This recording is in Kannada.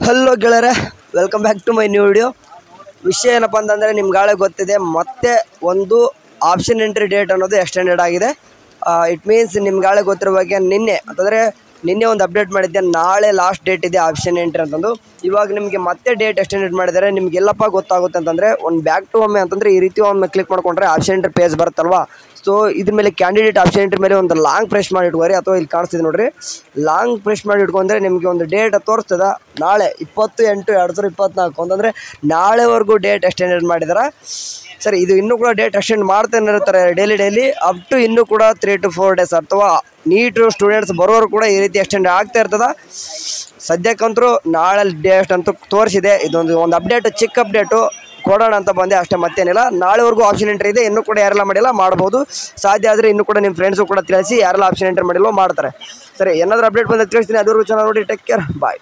ಹಲೋ ಗೆಳೆಯರೆ, welcome back to my new video. ವಿಷಯ ಏನಪ್ಪ ಅಂತಂದರೆ ನಿಮ್ಗಾಳೆ ಗೊತ್ತಿದೆ, ಮತ್ತೆ ಒಂದು ಆಪ್ಷನ್ ಎಂಟ್ರಿ ಡೇಟ್ ಅನ್ನೋದು ಎಕ್ಸ್ಟೆಂಡೆಡ್ ಆಗಿದೆ. ಇಟ್ ಮೀನ್ಸ್ ನಿಮ್ಗಾಳೆ ಗೊತ್ತಿರೋ ಬಗ್ಗೆ ನಿನ್ನೆ ಒಂದು ಅಪ್ಡೇಟ್ ಮಾಡಿದ್ದೆ, ನಾಳೆ ಲಾಸ್ಟ್ ಡೇಟ್ ಇದೆ ಆಪ್ಷನ್ ಎಂಟ್ರಿ ಅಂತಂದು. ಇವಾಗ ನಿಮಗೆ ಮತ್ತೆ ಡೇಟ್ ಎಕ್ಸ್ಟೆಂಡೆಡ್ ಮಾಡಿದ್ದಾರೆ. ನಿಮಗೆಲ್ಲಪ್ಪ ಗೊತ್ತಾಗುತ್ತೆ ಅಂತಂದರೆ ಒಂದು ಬ್ಯಾಕ್ ಟು ಒಮ್ಮೆ ಅಂತಂದರೆ ಈ ರೀತಿ ಒಮ್ಮೆ ಕ್ಲಿಕ್ ಮಾಡ್ಕೊಂಡ್ರೆ ಆಪ್ಷನ್ ಎಂಟ್ರಿ ಪೇಜ್ ಬರುತ್ತಲ್ವಾ. ಸೊ ಇದ್ರ ಮೇಲೆ ಕ್ಯಾಂಡಿಡೇಟ್ ಆಪ್ಷನ್ ಎಂಟ್ರಿ ಮೇಲೆ ಒಂದು ಲಾಂಗ್ ಪ್ರೆಸ್ ಮಾಡಿ ಇಟ್ಕೋರಿ, ಅಥವಾ ಇಲ್ಲಿ ಕಾಣಿಸ್ತಿದೆ ನೋಡಿರಿ, ಲಾಂಗ್ ಪ್ರೆಸ್ ಮಾಡಿ ಇಟ್ಕೊಂಡ್ರೆ ನಿಮಗೆ ಒಂದು ಡೇಟ್ ತೋರಿಸ್ತದೆ. ನಾಳೆ 20/8/2024 ಅಂತಂದರೆ ನಾಳೆವರೆಗೂ ಡೇಟ್ ಎಕ್ಸ್ಟೆಂಡೆಡ್ ಮಾಡಿದ್ದಾರೆ. ಸರಿ, ಇದು ಇನ್ನೂ ಕೂಡ ಡೇಟ್ ಎಕ್ಸ್ಟೆಂಡ್ ಮಾಡ್ತಾನೆ ಇರ್ತಾರೆ ಡೈಲಿ ಅಪ್ ಟು ಇನ್ನೂ ಕೂಡ 3 to 4 days, ಅಥವಾ ನೀಟ್ ಸ್ಟೂಡೆಂಟ್ಸ್ ಬರೋರು ಕೂಡ ಈ ರೀತಿ ಎಕ್ಸ್ಟೆಂಡ್ ಆಗ್ತಾ ಇರ್ತದೆ. ಸದ್ಯಕ್ಕಂತರೂ ನಾಳೆ ಡೇಟ್ ಅಂತೂ ತೋರಿಸಿದೆ. ಒಂದು ಅಪ್ಡೇಟು, ಚಿಕ್ಕ ಅಪ್ಡೇಟು ಕೊಡೋಣ ಅಂತ ಬಂದೆ ಅಷ್ಟೇ, ಮತ್ತೇನಿಲ್ಲ. ನಾಳೆವರೆಗೂ ಆಪ್ಷನ್ ಎಂಟ್ರಿ ಇದೆ. ಇನ್ನೂ ಕೂಡ ಯಾರೆಲ್ಲ ಮಾಡಿಲ್ಲ ಮಾಡ್ಬೋದು. ಸಾಧ್ಯ ಆದರೆ ಇನ್ನೂ ಕೂಡ ನಿಮ್ಮ ಫ್ರೆಂಡ್ಸು ಕೂಡ ತಿಳಿಸಿ ಯಾರೆಲ್ಲ ಆಪ್ಷನ್ ಎಂಟ್ರಿ ಮಾಡಿಲ್ಲೋ ಮಾಡ್ತಾರೆ. ಸರಿ, ಏನಾದರೂ ಅಪ್ಡೇಟ್ ಬಂದರೆ ತಿಳಿಸ್ತೀನಿ. ಅದುವರೆಗೂ ಚೆನ್ನಾಗಿ ನೋಡಿ, ಟೇಕ್ ಕೇರ್, ಬಾಯ್.